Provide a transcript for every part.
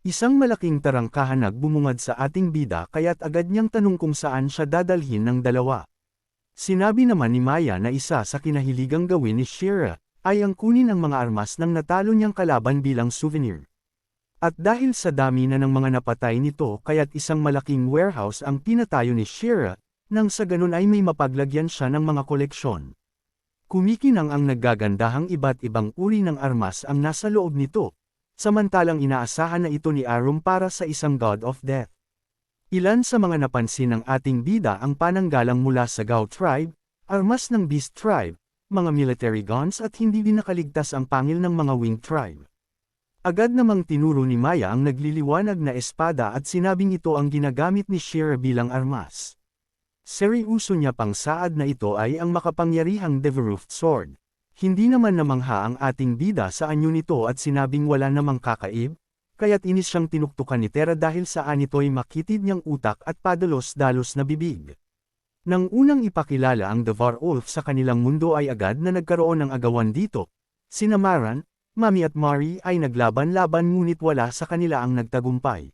Isang malaking tarangkahan nagbumungad sa ating bida kaya't agad niyang tanong kung saan siya dadalhin ng dalawa. Sinabi naman ni Maya na isa sa kinahiligang gawin ni Shira, ay ang kunin ang mga armas ng natalo niyang kalaban bilang souvenir. At dahil sa dami na ng mga napatay nito kaya't isang malaking warehouse ang pinatayo ni Shira, nang sa ganun ay may mapaglagyan siya ng mga koleksyon. Kumikinang ang naggagandahang iba't ibang uri ng armas ang nasa loob nito, samantalang inaasahan na ito ni Arum para sa isang God of Death. Ilan sa mga napansin ng ating bida ang pananggalang mula sa Gao tribe, armas ng Beast tribe, mga military guns at hindi din nakaligtas ang pangil ng mga Wing tribe. Agad namang tinuro ni Maya ang nagliliwanag na espada at sinabing ito ang ginagamit ni Shira bilang armas. Seryoso niya pang saad na ito ay ang makapangyarihang Deveroofed Sword. Hindi naman namangha ang ating bida sa anyo nito at sinabing wala namang kakaib, kaya't inis siyang tinuktukan ni Tera dahil saan ito'y makitid niyang utak at padalos-dalos na bibig. Nang unang ipakilala ang Devarolf sa kanilang mundo ay agad na nagkaroon ng agawan dito. Sina Maran, Mami at Mari ay naglaban-laban ngunit wala sa kanila ang nagtagumpay.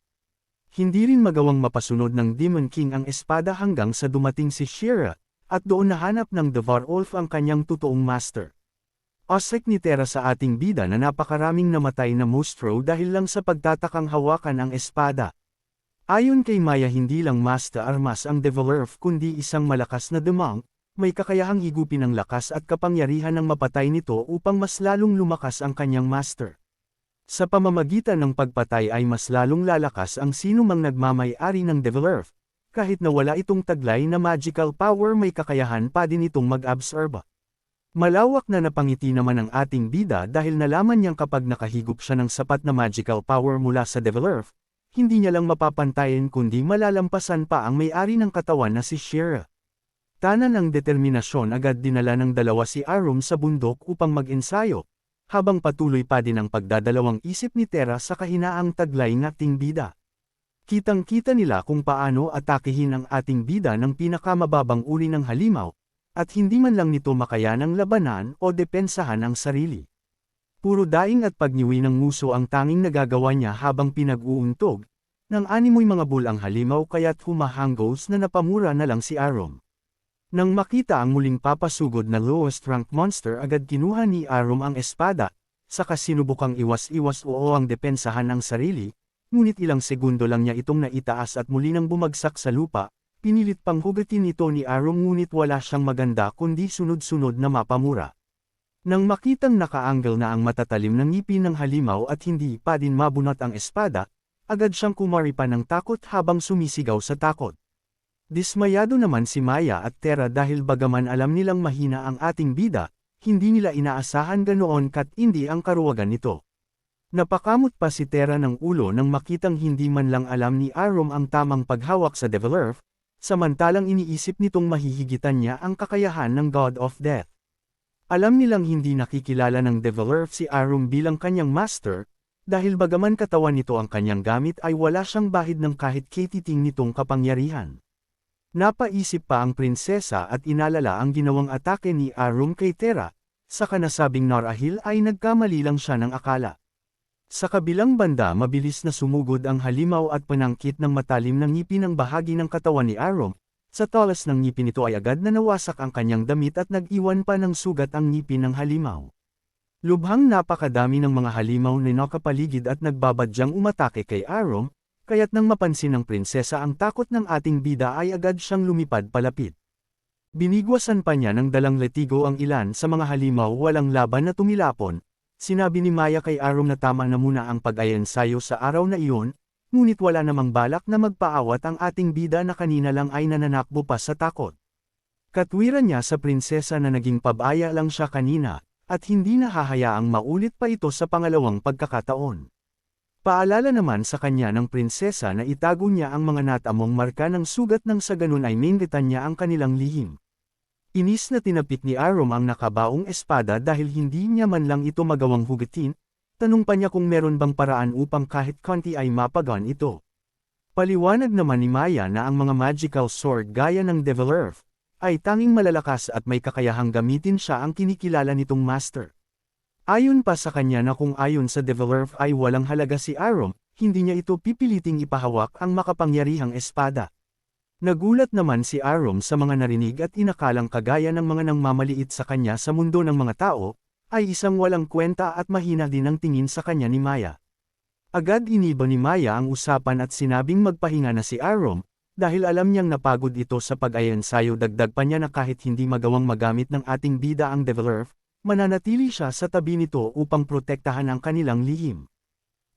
Hindi rin magawang mapasunod ng Demon King ang espada hanggang sa dumating si Shira, at doon nahanap ng Devarolf ang kanyang totoong master. Osek ni Tera sa ating bida na napakaraming namatay na monstro dahil lang sa pagtatakang hawakan ang espada. Ayon kay Maya hindi lang master armas ang Develerf kundi isang malakas na demang, may kakayahang higupin ang lakas at kapangyarihan ng mapatay nito upang mas lalong lumakas ang kanyang master. Sa pamamagitan ng pagpatay ay mas lalong lalakas ang sino mang nagmamay-ari ng Develerf, kahit na wala itong taglay na magical power may kakayahan pa din itong mag-absorb. Malawak na napangiti naman ang ating bida dahil nalaman niyang kapag nakahigop siya ng sapat na magical power mula sa Develerf, hindi niya lang mapapantayin kundi malalampasan pa ang may-ari ng katawan na si Shira. Tanan ng determinasyon agad dinala ng dalawa si Arum sa bundok upang mag-ensayo, habang patuloy pa din ang pagdadalawang isip ni Tera sa kahinaang taglay ng ating bida. Kitang-kita nila kung paano atakihin ang ating bida ng pinakamababang uri ng halimaw, at hindi man lang nito makayanang labanan o depensahan ang sarili. Puro daing at pagniwi ng nguso ang tanging nagagawa niya habang pinag-uuntog, ng animoy mga bulang halimaw kaya't humahanggos na napamura na lang si Arum. Nang makita ang muling papasugod na lowest rank monster agad kinuha ni Arum ang espada, saka sinubukang iwas-iwas o ang depensahan ang sarili, ngunit ilang segundo lang niya itong naitaas at muli nang bumagsak sa lupa. Pinilit pang hugatin ito ni Arum ngunit wala siyang maganda kundi sunod-sunod na mapamura. Nang makitang nakaangle na ang matatalim ng ngipin ng halimaw at hindi pa din mabunot ang espada, agad siyang kumaripa ng takot habang sumisigaw sa takot. Dismayado naman si Maya at Tera dahil bagaman alam nilang mahina ang ating bida, hindi nila inaasahan ganoon katindi ang karuwagan nito. Napakamot pa si Tera ng ulo nang makitang hindi man lang alam ni Arum ang tamang paghawak sa Develerf, samantalang iniisip nitong mahihigitan niya ang kakayahan ng God of Death. Alam nilang hindi nakikilala ng Develerf si Arum bilang kanyang master, dahil bagaman katawan nito ang kanyang gamit ay wala siyang bahid ng kahit katiting nitong kapangyarihan. Napaisip pa ang prinsesa at inalala ang ginawang atake ni Arum kay Tera, saka nasabing marahil ay nagkamali lang siya ng akala. Sa kabilang banda mabilis na sumugod ang halimaw at panangkit ng matalim ng ngipin ng bahagi ng katawan ni Arum, sa talas ng ngipin nito ay agad na nawasak ang kanyang damit at nag-iwan pa ng sugat ang ngipin ng halimaw. Lubhang napakadami ng mga halimaw na nakapaligid at nagbabadyang umatake kay Arum, kaya't nang mapansin ng prinsesa ang takot ng ating bida ay agad siyang lumipad palapit. Binigwasan pa niya ng dalang letigo ang ilan sa mga halimaw walang laban na tumilapon. Sinabi ni Maya kay Arum na tama na muna ang pag-ayensayo sa araw na iyon, ngunit wala namang balak na magpaawat ang ating bida na kanina lang ay nananakbo pa sa takot. Katwiran niya sa prinsesa na naging pabaya lang siya kanina, at hindi na hahayaang maulit pa ito sa pangalawang pagkakataon. Paalala naman sa kanya ng prinsesa na itago niya ang mga natamong marka ng sugat nang sa ganun ay mingitan niya ang kanilang lihim. Inis na tinapik ni Arum ang nakabaong espada dahil hindi niya man lang ito magawang hugatin, tanong pa niya kung meron bang paraan upang kahit konti ay mapagan ito. Paliwanag naman ni Maya na ang mga magical sword gaya ng Develerf, ay tanging malalakas at may kakayahang gamitin siya ang kinikilala nitong master. Ayon pa sa kanya na kung ayon sa Develerf ay walang halaga si Arum, hindi niya ito pipiliting ipahawak ang makapangyarihang espada. Nagulat naman si Arum sa mga narinig at inakalang kagaya ng mga nangmamaliit sa kanya sa mundo ng mga tao, ay isang walang kwenta at mahina din ang tingin sa kanya ni Maya. Agad iniba ni Maya ang usapan at sinabing magpahinga na si Arum, dahil alam niyang napagod ito sa pag-ayensayo. Dagdag pa niya na kahit hindi magawang magamit ng ating bida ang Devil Earth, mananatili siya sa tabi nito upang protektahan ang kanilang lihim.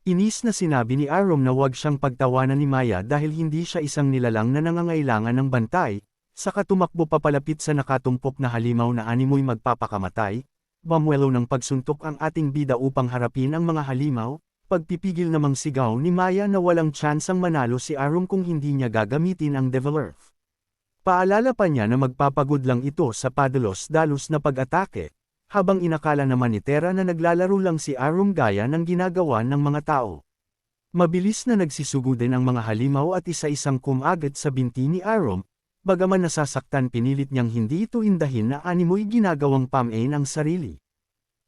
Inis na sinabi ni Arum na huwag siyang pagtawanan ni Maya dahil hindi siya isang nilalang na nangangailangan ng bantay, saka tumakbo papalapit sa nakatumpok na halimaw na animoy magpapakamatay, bumwelo ng pagsuntok ang ating bida upang harapin ang mga halimaw, pagpipigil namang sigaw ni Maya na walang tsansang manalo si Arum kung hindi niya gagamitin ang Devil Earth. Paalala pa niya na magpapagod lang ito sa padalos-dalos na pag-atake, habang inakala naman ni Terra na naglalaro lang si Arum gaya ng ginagawa ng mga tao. Mabilis na nagsisugo din ang mga halimaw at isa-isang kumagat sa binti ni Arum, bagaman nasasaktan pinilit niyang hindi ito indahin na animoy ginagawang pamain ang sarili.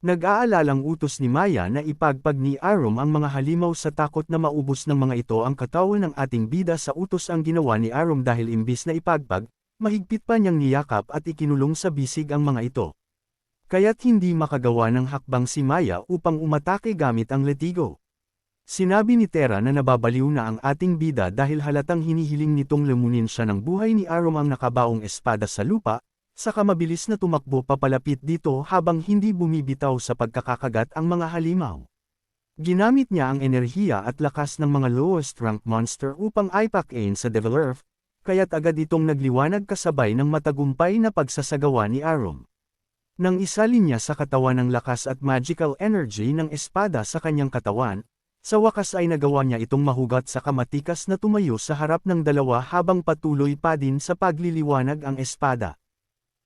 Nag-aalalang utos ni Maya na ipagpag ni Arum ang mga halimaw sa takot na maubos ng mga ito ang katawan ng ating bida. Sa utos ang ginawa ni Arum dahil imbis na ipagpag, mahigpit pa niyang niyakap at ikinulong sa bisig ang mga ito. Kaya't hindi makagawa ng hakbang si Maya upang umatake gamit ang letigo. Sinabi ni Terra na nababaliw na ang ating bida dahil halatang hinihiling nitong lamunin siya ng buhay ni Arum ang nakabaong espada sa lupa, saka mabilis na tumakbo papalapit dito habang hindi bumibitaw sa pagkakakagat ang mga halimaw. Ginamit niya ang enerhiya at lakas ng mga lowest rank monster upang ipakain sa Devil Earth, kaya't agad itong nagliwanag kasabay ng matagumpay na pagsasagawa ni Arum. Nang isalin niya sa katawan ng lakas at magical energy ng espada sa kanyang katawan, sa wakas ay nagawa niya itong mahugat sa kamatikas na tumayo sa harap ng dalawa habang patuloy pa din sa pagliliwanag ang espada.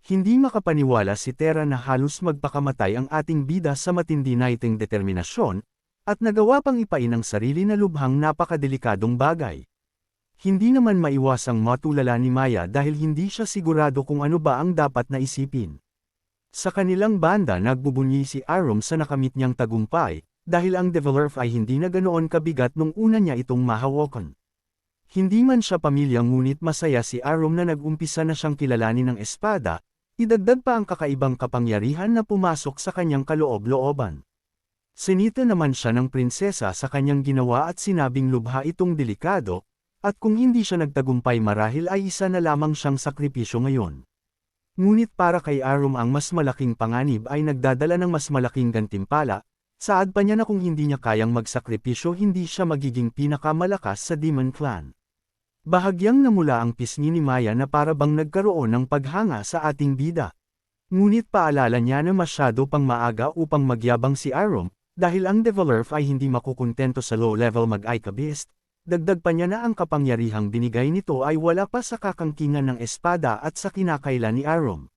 Hindi makapaniwala si Terra na halos magpakamatay ang ating bida sa matindi nating determinasyon, at nagawa pang ipain ang sarili na lubhang napakadelikadong bagay. Hindi naman maiwasang matulala ni Maya dahil hindi siya sigurado kung ano ba ang dapat na isipin. Sa kanilang banda nagbubunyi si Arum sa nakamit niyang tagumpay, dahil ang Devil Earth ay hindi na ganoon kabigat nung una niya itong mahawakan. Hindi man siya pamilya ngunit masaya si Arum na nag-umpisa na siyang kilalanin ng espada, idagdag pa ang kakaibang kapangyarihan na pumasok sa kanyang kaloob-looban. Sinita naman siya ng prinsesa sa kanyang ginawa at sinabing lubha itong delikado, at kung hindi siya nagtagumpay marahil ay isa na lamang siyang sakripisyo ngayon. Ngunit para kay Arum ang mas malaking panganib ay nagdadala ng mas malaking gantimpala, saad pa niya na kung hindi niya kayang magsakripisyo hindi siya magiging pinakamalakas sa Demon Clan. Bahagyang namula ang pisngi ni Maya na para bang nagkaroon ng paghanga sa ating bida. Ngunit paalala niya na masyado pang maaga upang magyabang si Arum, dahil ang Devil Earth ay hindi makukontento sa low-level mag-Ica Beast. Dagdag pa niya na ang kapangyarihang binigay nito ay wala pa sa kakangkingan ng espada at sa kinakailan ni Arum.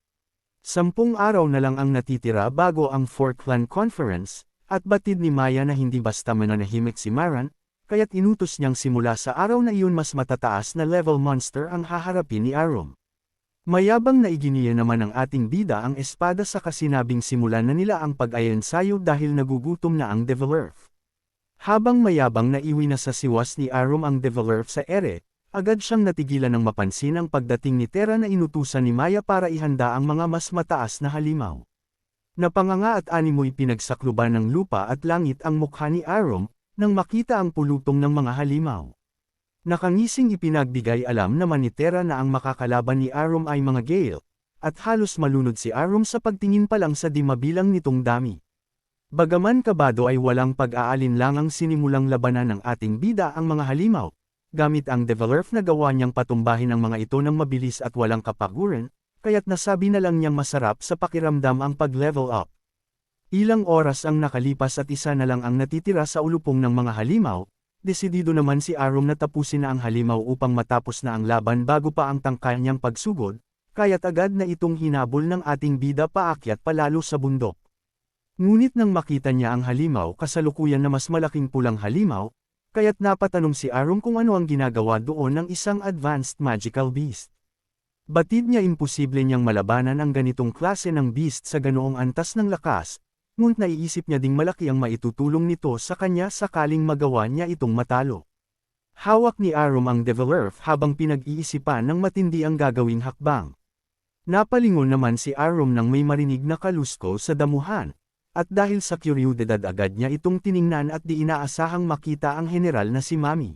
10 araw na lang ang natitira bago ang 4 Clan Conference, at batid ni Maya na hindi basta mananahimik si Maran, kaya't inutos niyang simula sa araw na iyon mas matataas na level monster ang haharapin ni Arum. Mayabang na iginiya naman ng ating bida ang espada sa kasinabing simulan na nila ang pag-ayensayo dahil nagugutom na ang Devil Earth. Habang mayabang na iwi na sa siwas ni Arum ang Devil Earth sa ere, agad siyang natigilan ng mapansin ang pagdating ni Terra na inutusan ni Maya para ihanda ang mga mas mataas na halimaw. Napanganga at animoy pinagsakluban ng lupa at langit ang mukha ni Arum, nang makita ang pulutong ng mga halimaw. Nakangising ipinagbigay alam naman ni Terra na ang makakalaban ni Arum ay mga Gale, at halos malunod si Arum sa pagtingin pa lang sa di mabilang nitong dami. Bagaman kabado ay walang pag-aalinlangang sinimulang labanan ng ating bida ang mga halimaw, gamit ang Devil Earth na gawa niyang patumbahin ang mga ito ng mabilis at walang kapaguran, kaya't nasabi na lang niyang masarap sa pakiramdam ang pag-level up. Ilang oras ang nakalipas at isa na lang ang natitira sa ulupong ng mga halimaw, desidido naman si Arum na tapusin na ang halimaw upang matapos na ang laban bago pa ang tangkay niyang pagsugod, kaya't agad na itong hinabol ng ating bida paakyat palalo sa bundok. Ngunit nang makita niya ang halimaw kasalukuyan na mas malaking pulang halimaw, kaya't napatanong si Arum kung ano ang ginagawa doon ng isang advanced magical beast. Batid niya imposible niyang malabanan ang ganitong klase ng beast sa ganoong antas ng lakas, ngunit naiisip niya ding malaki ang maitutulong nito sa kanya sakaling magawa niya itong matalo. Hawak ni Arum ang Devilerf habang pinag-iisipan ng matindi ang gagawing hakbang. Napalingon naman si Arum nang may marinig na kalusko sa damuhan, at dahil sa kuryudedad agad niya itong tiningnan at di inaasahang makita ang general na si Mami.